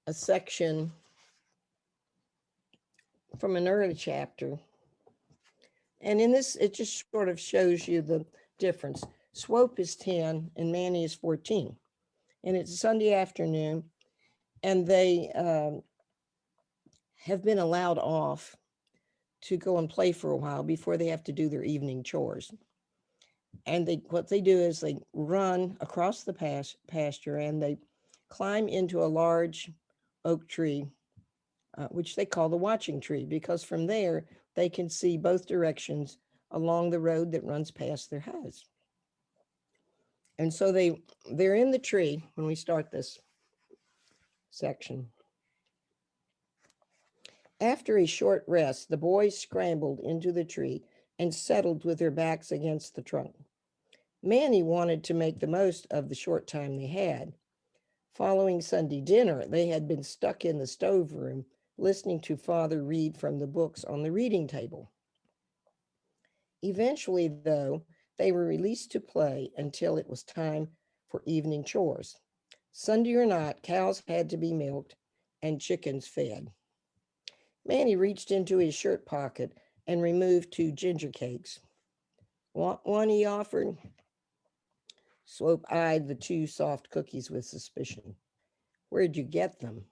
a section from an early chapter. And in this, it just sort of shows you the difference. Swope is 10 and Manny is 14. And it's a Sunday afternoon, and they have been allowed off to go and play for a while before they have to do their evening chores. And what they do is they run across the pasture and they climb into a large oak tree, which they call the watching tree, because from there they can see both directions along the road that runs past their house. And so they're in the tree when we start this section. After a short rest, the boys scrambled into the tree and settled with their backs against the trunk. Manny wanted to make the most of the short time they had. Following Sunday dinner, they had been stuck in the stoveroom listening to Father read from the books on the reading table. Eventually, though, they were released to play until it was time for evening chores. Sunday or not, cows had to be milked and chickens fed. Manny reached into his shirt pocket and removed 2 ginger cakes. Want one, he offered. Swope eyed the 2 soft cookies with suspicion. Where'd you get them?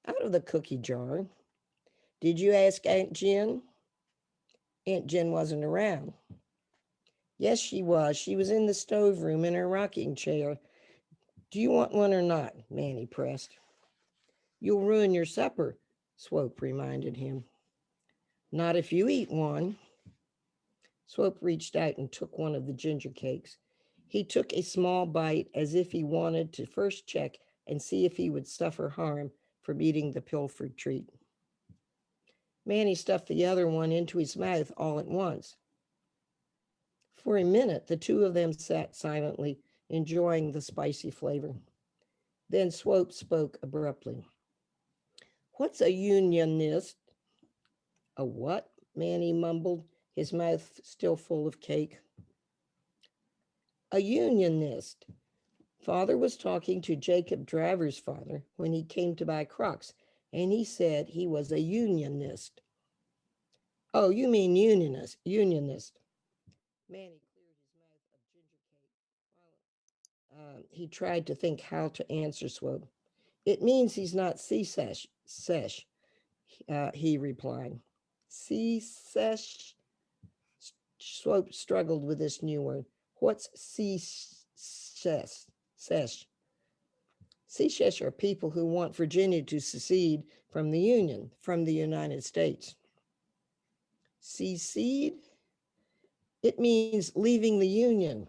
Out of the cookie jar. Did you ask Aunt Jen? Aunt Jen wasn't around. Yes, she was. She was in the stoveroom in her rocking chair. Do you want one or not? Manny pressed. You'll ruin your supper, Swope reminded him. Not if you eat one. Swope reached out and took one of the ginger cakes. He took a small bite as if he wanted to first check and see if he would suffer harm from eating the pilfered treat. Manny stuffed the other one into his mouth all at once. For a minute, the 2 of them sat silently, enjoying the spicy flavor. Then Swope spoke abruptly. What's a unionist? A what? Manny mumbled, his mouth still full of cake. A unionist. Father was talking to Jacob Driver's father when he came to buy Crocs, and he said he was a unionist. Oh, you mean unionist. Manny cleared his mouth of ginger cake while he tried to think how to answer Swope. It means he's not sesh, he replied. Sesh? Swope struggled with this new word. What's sesh? Sesh are people who want Virginia to secede from the Union, from the United States. Secede? It means leaving the Union.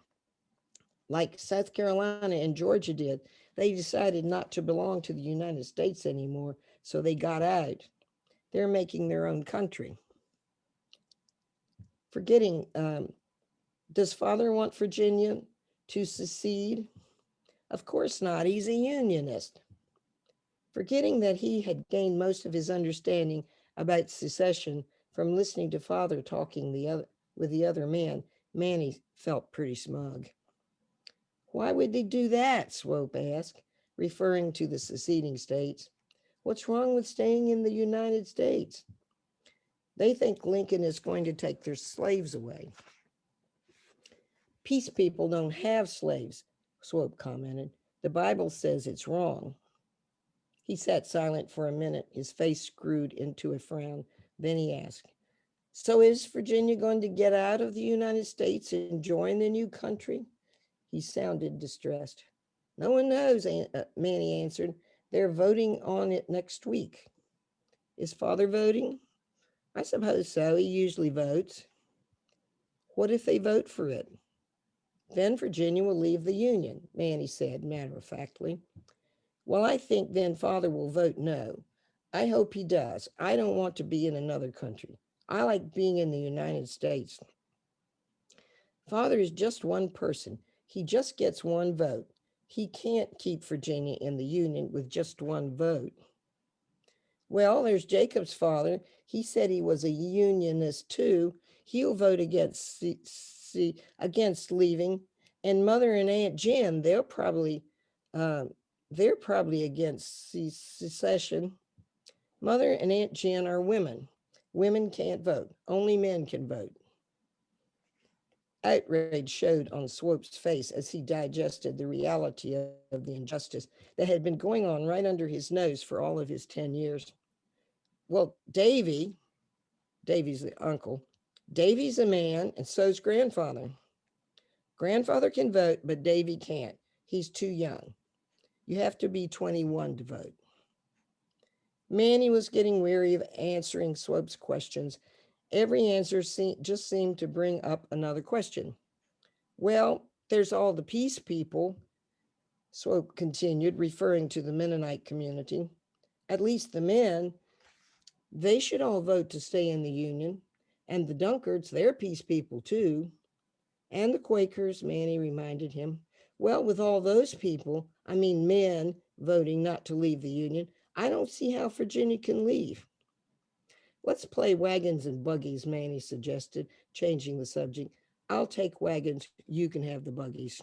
Like South Carolina and Georgia did, they decided not to belong to the United States anymore, so they got out. They're making their own country. Forgetting, does Father want Virginia to secede? Of course not. He's a unionist. Forgetting that he had gained most of his understanding about secession from listening to Father talking with the other man, Manny felt pretty smug. Why would they do that? Swope asked, referring to the seceding states. What's wrong with staying in the United States? They think Lincoln is going to take their slaves away. Peace people don't have slaves, Swope commented. The Bible says it's wrong. He sat silent for a minute, his face screwed into a frown. Then he asked, so is Virginia going to get out of the United States and join the new country? He sounded distressed. No one knows, Manny answered. They're voting on it next week. Is Father voting? I suppose so. He usually votes. What if they vote for it? Then Virginia will leave the Union, Manny said matter-of-factly. Well, I think then Father will vote no. I hope he does. I don't want to be in another country. I like being in the United States. Father is just one person. He just gets one vote. He can't keep Virginia in the Union with just one vote. Well, there's Jacob's father. He said he was a unionist too. He'll vote against against leaving. And Mother and Aunt Jen, they'll probably They're probably against secession. Mother and Aunt Jen are women. Women can't vote. Only men can vote. Outrage showed on Swope's face as he digested the reality of the injustice that had been going on right under his nose for all of his 10 years. Well, Davy's the uncle, Davy's a man, and so's grandfather. Grandfather can vote, but Davy can't. He's too young. You have to be 21 to vote. Manny was getting weary of answering Swope's questions. Every answer just seemed to bring up another question. Well, there's all the peace people, Swope continued, referring to the Mennonite community. At least the men, they should all vote to stay in the Union. And the Dunkards, they're peace people too. And the Quakers, Manny reminded him. Well, with all those people, I mean men, voting not to leave the Union, I don't see how Virginia can leave. Let's play wagons and buggies, Manny suggested, changing the subject. I'll take wagons, you can have the buggies.